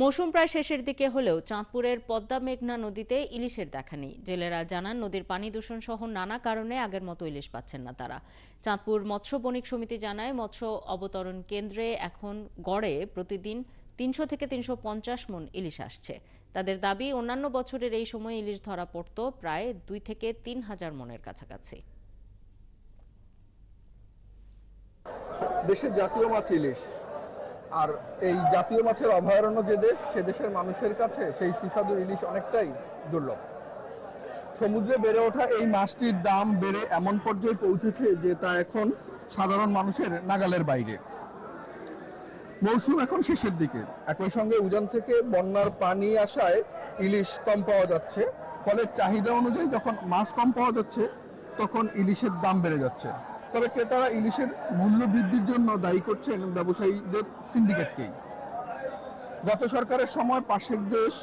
মৌসুম প্রায় শেষের দিকে হলেও চাঁদপুরের পদ্মা মেঘনা নদীতে ইলিশের দেখা নেই। জেলেরা জানান নদীর পানি দূষণ সহ নানা কারণে আগের মতো ইলিশ পাচ্ছেন না তারা। চাঁদপুর মৎস্য বণিক সমিতি জানায় মৎস্য অবতরণ কেন্দ্রে এখন গড়ে প্রতিদিন ৩০০ থেকে ৩৫০ মণ ইলিশ আসছে। তাদের দাবি অন্যান্য বছরের এই সময় ইলিশ ধরা পড়ত প্রায় ২ থেকে ৩ হাজার মণের কাছাকাছি। দেশের জাতীয় মাছ ইলিশ, আর এই জাতীয় মাছের অভয়ারণ্য যে দেশ, সে দেশের মানুষের কাছে সেই সুস্বাদু ইলিশ অনেকটাই দুর্লভ। সমুদ্রে বেড়ে ওঠা এই মাছটির দাম বেড়ে এমন পর্যায়ে পৌঁছেছে যে তা এখন সাধারণ মানুষের নাগালের বাইরে। মৌসুম এখন শেষের দিকে, একই সঙ্গে উজান থেকে বন্যার পানি আসায় ইলিশ কম পাওয়া যাচ্ছে। ফলে চাহিদা অনুযায়ী যখন মাছ কম পাওয়া যাচ্ছে তখন ইলিশের দাম বেড়ে যাচ্ছে। তবে ক্রেতারা ইলিশের মূল্য বৃদ্ধির জন্য দায়ী করছেন ব্যবসায়ীদের সিন্ডিকেটকেই। গত সরকারের সময় পাশের দেশ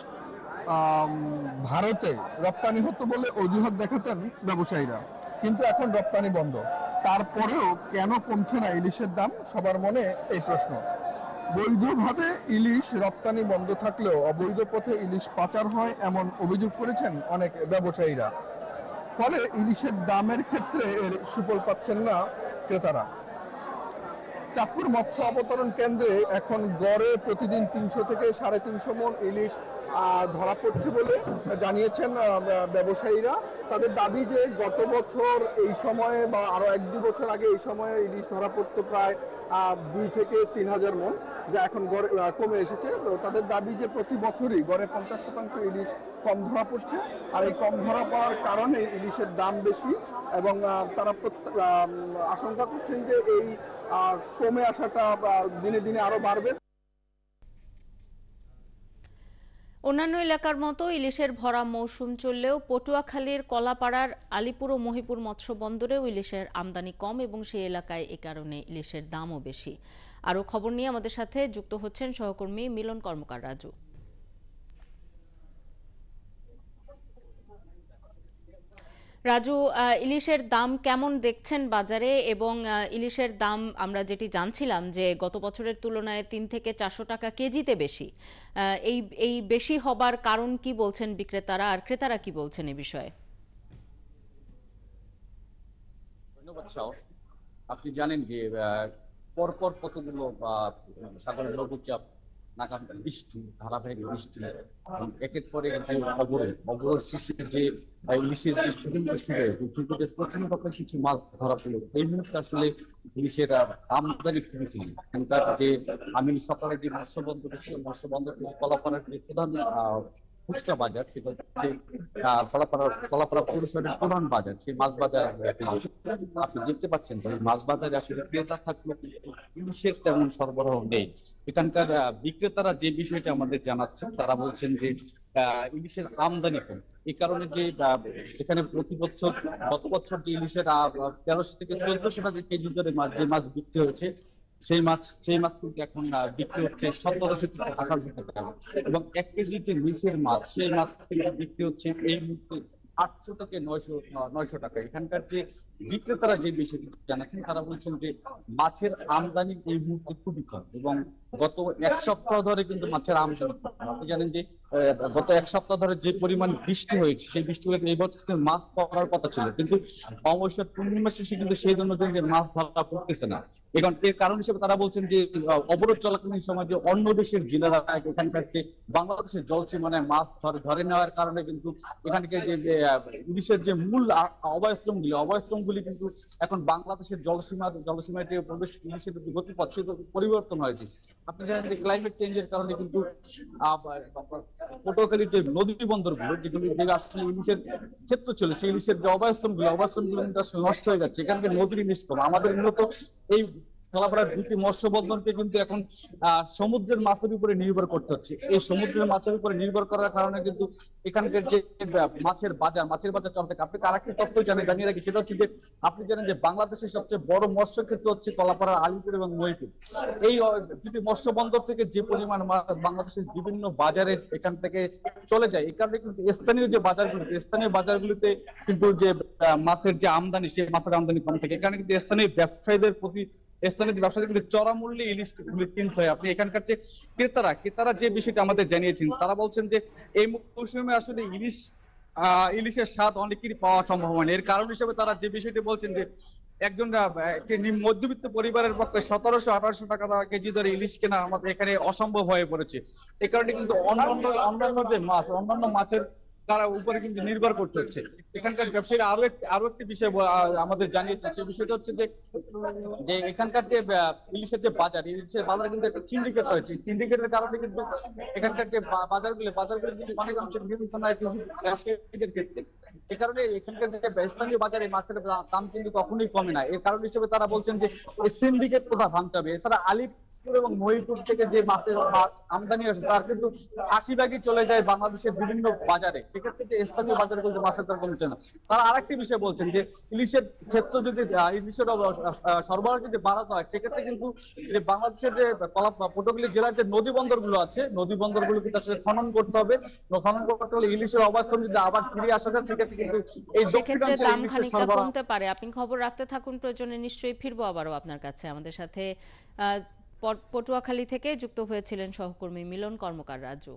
ভারতে রপ্তানি হতো বলে অজুহাত দেখাতেন ব্যবসায়ীরা, কিন্তু এখন রপ্তানি বন্ধ। তারপরেও কেন কমছে না ইলিশের দাম, সবার মনে এই প্রশ্ন। বৈধভাবে ইলিশ রপ্তানি বন্ধ থাকলেও অবৈধ পথে ইলিশ পাচার হয় এমন অভিযোগ করেছেন অনেক ব্যবসায়ীরা। ফলে ইলিশের দামের ক্ষেত্রে এর সুফল পাচ্ছেন না ক্রেতারা। চাঁদপুর মৎস্য অবতরণ কেন্দ্রে এখন গড়ে প্রতিদিন ৩০০ থেকে ৩৫০ মণ ইলিশ ধরা পড়ছে বলে জানিয়েছেন ব্যবসায়ীরা। তাদের দাবি যে গত বছর এই সময়ে বা আরো ১-২ বছর আগে এই সময়ে ইলিশ ধরা পড়তো প্রায় ২ থেকে ৩ হাজার মণ, যা এখন গড়ে কমে এসেছে। তো তাদের দাবি যে প্রতি বছরই গড়ে ৫০% ইলিশ কম ধরা পড়ছে, আর এই কম ধরা পড়ার কারণে ইলিশের দাম বেশি, এবং তারা আশঙ্কা করছেন যে এই কমে আসাটা দিনে দিনে আরো বাড়বে। অন্যান্য এলাকার মতো ইলিশের ভরা মৌসুম চললেও পটুয়াখালীর কলাপাড়ার আলিপুর ও মহিপুর মৎস্য বন্দরেও ইলিশের আমদানি কম এবং সেই এলাকায় এ কারণে ইলিশের দামও বেশি। আরও খবর নিয়ে আমাদের সাথে যুক্ত হচ্ছেন সহকর্মী মিলন কর্মকার রাজু। রাজু, ইলিশের দাম কেমন দেখছেন বাজারে? এবং ইলিশের দাম আমরা যেটি জানছিলাম যে গত বছরের তুলনায় ৩ থেকে ৪০০ টাকা কেজিতে বেশি, এই এই বেশি হবার কারণ কি বলছেন বিক্রেতারা, আর ক্রেতারা কি বলছেন এ বিষয়ে? ধন্যবাদ শাহ। আপনি জানেন যে পরপর কতগুলো সাগরের লঘুচাপ, নাগাম বৃষ্টি, ধারাবাহিক বৃষ্টি, একের পরে যে অবরোধ শীর্ষে যে ইলিশের যে সুযোগ প্রথম দফায় কিছু মাছ ধরা পড়লো। এই মুহূর্তে আসলে ইলিশের আমদানি খুবই কম। এখানকার যে আমি সকালে যে মৎস্য বন্দর ছিল, মৎস্য বন্দর থেকে কলাপাড়ার যে প্রধান খুচরা বাজার, সেটা হচ্ছে কলাপাড়া পৌরসভার প্রধান বাজার, সেই মাছ বাজার আপনি দেখতে পাচ্ছেন যে মাছ বাজারে আসলে ক্রেতা থাকলে ইলিশের তেমন সরবরাহ নেই। এখানকার বিক্রেতারা যে বিষয়টা আমাদের জানাচ্ছেন, তারা বলছেন যে ইলিশের আমদানি কম। এই কারণে যে যেখানে প্রতি বছর গত বছর যে ইলিশের ১৩০০ থেকে ১৪০০ টাকা কেজি দরে যে মাছ বিক্রি হয়েছে, সেই মাছ কিন্তু এখন বিক্রি হচ্ছে ১৭০০ থেকে ১৮০০ টাকা, এবং ১ কেজি যে নিচের মাছ, সেই মাছ কিন্তু বিক্রি হচ্ছে এই মুহূর্তে ৮০০ থেকে ৯০০ টাকা। এখানকার যে বিক্রেতারা যে বিষয়টি জানাচ্ছেন, তারা বলছেন যে মাছের আমদানি এই মুহূর্তে খুবই কম, এবং গত ১ সপ্তাহ ধরে কিন্তু মাছের আমদানি কম। আপনি জানেন যে গত ১ সপ্তাহ ধরে যে পরিমাণ বৃষ্টি হয়েছে, সেই বৃষ্টি হয়েছে এই বছর মাছ পড়ার কথা ছিল, কিন্তু অমাবস্যার পূর্ণিমা শেষে কিন্তু সেই জন্য মাছ ধরা পড়তেছে না। এখন এর কারণ হিসেবে তারা বলছেন যে অবরোধ চলাকালীন সময় যে অন্য দেশের জেলেরা এখানকার যে বাংলাদেশের জলসীমানায় মাছ ধরে নেওয়ার কারণে কিন্তু এখানকার যে ইলিশের যে মূল অভয়াশ্রমগুলি কিন্তু এখন বাংলাদেশের জলসীমায় যে প্রবেশ ইলিশের গতিপথ সে পরিবর্তন হয়েছে। আপনি জানেন যে ক্লাইমেট চেঞ্জের কারণে কিন্তু পটুয়াখালীর যে নদী বন্দরগুলো, যেগুলি যে আসলে ইলিশের ক্ষেত্র ছিল, সেই ইলিশের যে অভয়াশ্রমগুলো কিন্তু আসলে নষ্ট হয়ে যাচ্ছে। এখানকার নদীর নিষ্কম আমাদের মূলত এই কলাপাড়ার দুটি মৎস্য বন্দরকে কিন্তু এখন সমুদ্রের মাছের উপরে নির্ভর করতে হচ্ছে। এই সমুদ্রের মাছের উপরে নির্ভর করার কারণে কিন্তু এখানকার যে মাছের বাজার চলতে। আপনি তার একটা তথ্য জানিয়ে রাখি, সেটা হচ্ছে যে আপনি জানেন যে বাংলাদেশের সবচেয়ে বড় মৎস্য ক্ষেত্র হচ্ছে কলাপাড়ার আলিপুর এবং মহিপুর। এই দুটি মৎস্য বন্দর থেকে যে পরিমাণ মাছ বাংলাদেশের বিভিন্ন বাজারে এখান থেকে চলে যায়, এই কারণে কিন্তু স্থানীয় বাজারগুলিতে কিন্তু যে মাছের যে আমদানি, সেই মাছের আমদানি কম থাকে। এখানে কিন্তু স্থানীয় ব্যবসায়ীদের প্রতি স্থানীয় ব্যবসায়ীদের কিন্তু চড়া মূল্যে ইলিশ কিনতে হয়। আপনি এখানকার যে ক্রেতারা যে বিষয়টা আমাদের জানিয়েছেন, তারা বলছেন যে এই মৌসুমে আসলে ইলিশের স্বাদ অনেকেরই পাওয়া সম্ভব হয়নি। এর কারণ হিসেবে তারা যে বিষয়টি বলছেন যে একজন একটি মধ্যবিত্ত পরিবারের পক্ষে 1700-1800 টাকা কেজি দরে ইলিশ কেনা আমাদের এখানে অসম্ভব হয়ে পড়েছে। এই কারণে কিন্তু অন্যান্য যে মাছ, অন্যান্য মাছের তারা উপরে কিন্তু নির্ভর করতে হচ্ছে। এখানকার ব্যবসায়ীরা আরো একটি বিষয় আমাদের জানিয়েছে, সেই বিষয়টা হচ্ছে যে যে এখানকার যে ইলিশের যে ইলিশের বাজার কিন্তু একটা সিন্ডিকেট রয়েছে। সিন্ডিকেটের কারণে কিন্তু এখানকার যে বাজারগুলো কিন্তু অনেকাংশে নিয়ন্ত্রণ হয় ব্যবসায়ীদের ক্ষেত্রে। এ কারণে এখানকার যে স্থানীয় বাজারে মাছের দাম কিন্তু কখনোই কমে না। এর কারণ হিসেবে তারা বলছেন যে সিন্ডিকেট কোথা ভাঙতে হবে। এছাড়া আলিপুর এবং মহিপুর থেকে যে মাছ আমদানি আসে তার কিন্তু 80 ভাগই চলে যায় বাংলাদেশের বিভিন্ন বাজারে। সেক্ষেত্রে যে স্থানীয় বাজারগুলোতে মাছের দাম কমছে না। তারা আরেকটি বিষয় বলছেন যে ইলিশের ক্ষেত্রে যদি ইলিশের সরবরাহ যদি বাড়াতে হয়, সেক্ষেত্রে কিন্তু যে বাংলাদেশের যে পটুয়াখালী জেলার যে নদী বন্দরগুলো আছে, নদী বন্দরগুলো কিন্তু আসলে খনন করতে হবে। খনন করতে হলে ইলিশের অবস্থান যদি আবার ফিরে আসা যায়, সেক্ষেত্রে কিন্তু এই সেক্ষেত্রে দক্ষিণাঞ্চলে দাম ইলিশের খানিকটা সরবরাহ। কমতে পারে। আপনি খবর রাখতে থাকুন, প্রয়োজনে নিশ্চয়ই ফিরবো আবারও আপনার কাছে। আমাদের সাথে পটুয়াখালী থেকে যুক্ত হয়েছিলেন সহকর্মী মিলন কর্মকার রাজু।